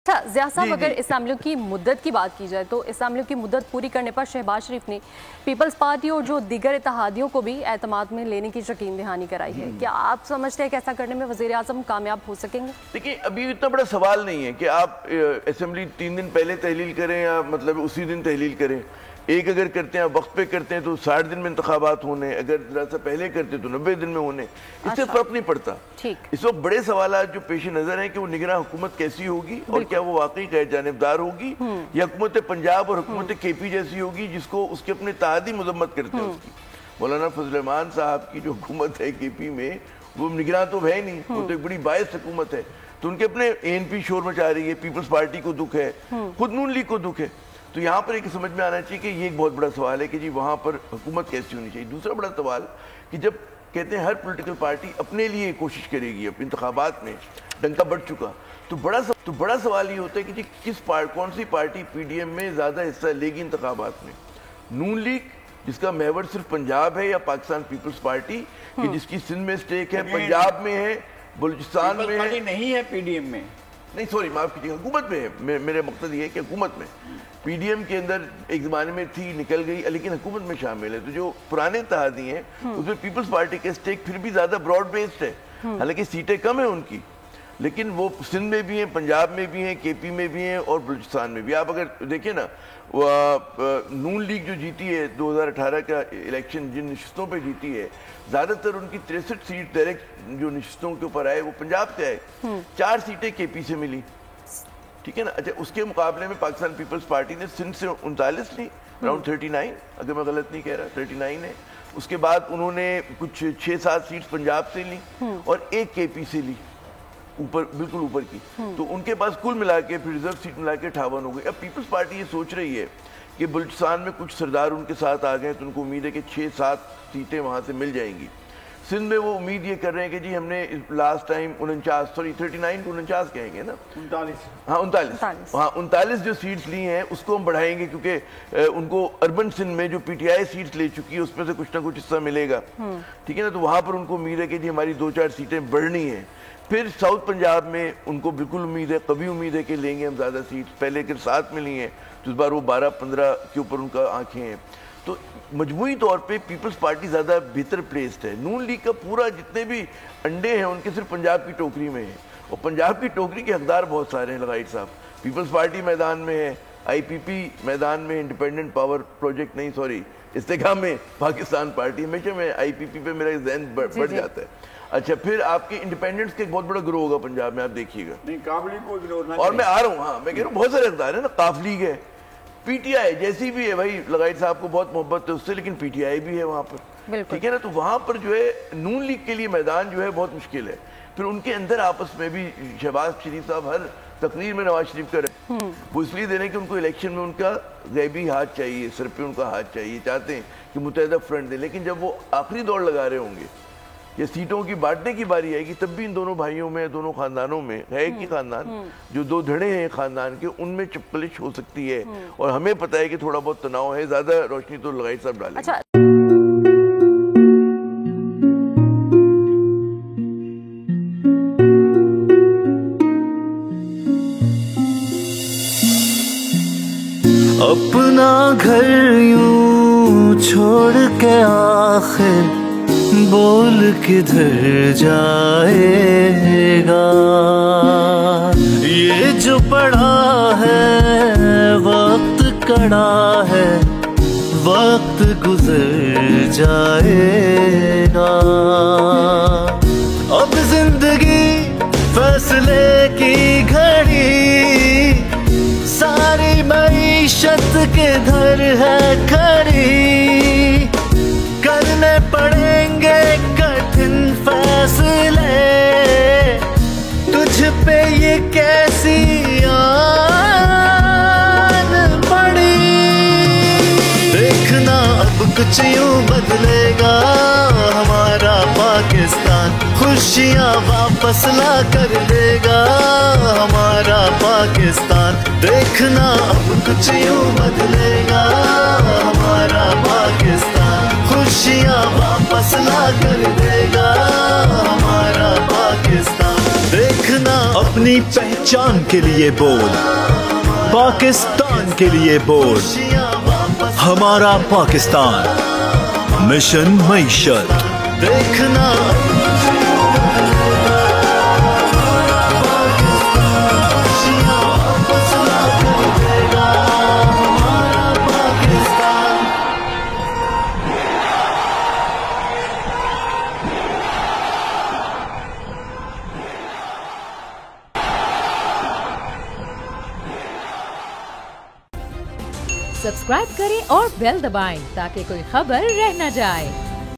अच्छा ज़िया साहब, अगर असम्बलियों की मुद्दत की बात की जाए तो असम्बलियों की मुद्दत पूरी करने पर शहबाज शरीफ ने पीपल्स पार्टी और जो दीगर इत्तेहादियों को भी एतमाद में लेने की यकीन दहानी कराई है। क्या आप समझते हैं कि ऐसा करने में वज़ीर आज़म कामयाब हो सकेंगे? देखिए, अभी इतना बड़ा सवाल नहीं है कि आप असम्बली 3 दिन पहले तहलील करें या मतलब उसी दिन तहलील करें। एक अगर करते हैं, वक्त पे करते हैं तो 60 दिन में इंतखाबात होने, अगर जरा सा पहले करते तो 90 दिन में होने, इससे फर्क नहीं पड़ता। इस वक्त बड़े सवाल जो पेश नजर हैं कि वो निगरान हुकूमत कैसी होगी और क्या वो वाकई गैर जानिबदार होगी या हुकूमत पंजाब और हुकूमत केपी जैसी होगी जिसको उसके अपने इत्तेहादी मजम्मत करते हैं उसकी। मौलाना फजल रहमान साहब की जो हुकूमत है केपी में, वो निगरान तो है नहीं, वो तो एक बड़ी बायस हुकूमत है, तो उनके अपने ANP शोर मचा रही है, पीपल्स पार्टी को दुख है, खुद नून लीग को दुख है। तो यहाँ पर एक समझ में आना चाहिए कि ये एक बहुत बड़ा सवाल है कि जी वहाँ पर हुकूमत कैसी होनी चाहिए। दूसरा बड़ा सवाल कि जब कहते हैं हर पॉलिटिकल पार्टी अपने लिए कोशिश करेगी, अब इंतखाबात में डंका बढ़ चुका, तो बड़ा सवाल ये होता है कि जी कौन सी पार्टी PDM में ज़्यादा हिस्सा लेगी इंतखाबात में। नून लीग जिसका महवर सिर्फ पंजाब है, या पाकिस्तान पीपल्स पार्टी कि जिसकी सिंध में स्टेक है, पंजाब में है, बलूचिस्तान में है, नहीं है PDM में, नहीं सॉरी माफ कीजिएगा, हुकूमत में है। मेरे मकसद ये है कि हुकूमत में, PDM के अंदर एक ज़माने में थी, निकल गई, लेकिन हुकूमत में शामिल है। तो जो पुराने इत्तेहादी हैं उसमें पीपल्स पार्टी के स्टेक फिर भी ज़्यादा ब्रॉड बेस्ड है, हालांकि सीटें कम है उनकी, लेकिन वो सिंध में भी हैं, पंजाब में भी हैं, KP में भी हैं और बलूचिस्तान में भी। आप अगर देखें ना, नून लीग जो जीती है 2018 का इलेक्शन, जिन नशिस्तों पे जीती है, ज़्यादातर उनकी 63 सीट डायरेक्ट जो नशिस्तों के ऊपर आए वो पंजाब से आए, 4 सीटें KP से मिली, ठीक है ना। अच्छा, उसके मुकाबले में पाकिस्तान पीपल्स पार्टी ने सिंध से 39 ली, अराउंड 39, अगर मैं गलत नहीं कह रहा 39 है। उसके बाद उन्होंने कुछ 6-7 सीट्स पंजाब से ली और एक KP से ली, ऊपर बिल्कुल ऊपर की। तो उनके पास कुल मिला के फिर रिजर्व सीट मिला के 58 हो गई। अब पीपल्स पार्टी ये सोच रही है कि बलूचिस्तान में कुछ सरदार उनके साथ आ गए, तो उनको उम्मीद है कि 6-7 सीटें वहाँ से मिल जाएंगी। सिंध में वो उम्मीद ये कर रहे हैं कि जी हमने लास्ट टाइम 39 को 49 कहेंगे ना, 39 जो सीट्स ली हैं उसको हम बढ़ाएंगे, क्योंकि उनको अर्बन सिंध में जो PTI सीट्स ले चुकी है उसमें से कुछ ना कुछ हिस्सा मिलेगा, ठीक है ना। तो वहाँ पर उनको उम्मीद है कि जी हमारी 2-4 सीटें बढ़नी है। फिर साउथ पंजाब में उनको बिल्कुल उम्मीद है, कभी उम्मीद है कि लेंगे हम ज़्यादा सीट्स, पहले अगर 7 में ली हैं तो इस बार वो 12-15 के ऊपर उनका आंखें हैं। तो मजमूई तौर पे पीपल्स पार्टी ज़्यादा बेहतर प्लेस्ड है। नून लीग का पूरा जितने भी अंडे हैं उनके सिर्फ पंजाब की टोकरी में है, और पंजाब की टोकरी के हकदार बहुत सारे हैं लगाइट साहब। पीपल्स पार्टी मैदान में है, IPP मैदान में, इंडिपेंडेंट पावर प्रोजेक्ट नहीं सॉरी इस्तेकाम में पाकिस्तान पार्टी, हमेशा मैं IPP पे मेरा जहन बढ़ जाता है। अच्छा, फिर आपके इंडिपेंडेंट्स के एक बहुत बड़ा ग्रोह होगा पंजाब में, आप देखिएगा। नहीं, काफली को इग्नोर ना, और मैं आ रहा हूँ, हाँ मैं कह रहा हूँ बहुत सारे हकदार है ना, काफ लीग है, PTI जैसी भी है, भाई लगाइट साहब को बहुत मोहब्बत है उससे, लेकिन PTI भी है वहाँ पर, ठीक है ना। तो वहाँ पर जो है नून लीग के लिए मैदान जो है बहुत मुश्किल है। फिर उनके अंदर आपस में भी शहबाज शरीफ साहब हर तकरीर में नवाज शरीफ का वो इसलिए दे रहे हैं कि उनको इलेक्शन में उनका गैबी हाथ चाहिए, सर पे उनका हाथ चाहिए, चाहते हैं कि मुतहदा फ्रंट दे। लेकिन जब वो आखिरी दौड़ लगा रहे होंगे, ये सीटों की बांटने की बारी आएगी, तब भी इन दोनों भाइयों में, दोनों खानदानों में है कि खानदान जो 2 धड़े हैं खानदान के, उनमें चपलिश हो सकती है। और हमें पता है कि थोड़ा बहुत तनाव है, ज्यादा रोशनी तो लगाई साहब डालेंगे। अच्छा, अपना घर यूं छोड़ के आखिर बोल किधर जाएगा, ये जो पड़ा है वक्त कड़ा है, वक्त गुजर जाएगा। अब जिंदगी फैसले की घड़ी, सारी मईशत किधर है खड़ी, करने पड़ेंगे कठिन फैसले, तुझ पे ये कैसी आन पड़ी। देखना अब कुछ यूं बदलेगा हमारा पाकिस्तान, खुशियाँ वापस ला कर देगा हमारा पाकिस्तान। देखना अब कुछ यूं बदलेगा हमारा पाकिस्तान, खुशियाँ वापस ला कर देगा हमारा पाकिस्तान। देख देखना अपनी पहचान के लिए बोल, पाकिस्तान के लिए बोल, हमारा पाकिस्तान, मिशन मईशत। देखना सब्सक्राइब करें और बेल दबाएं ताकि कोई खबर रह न जाए।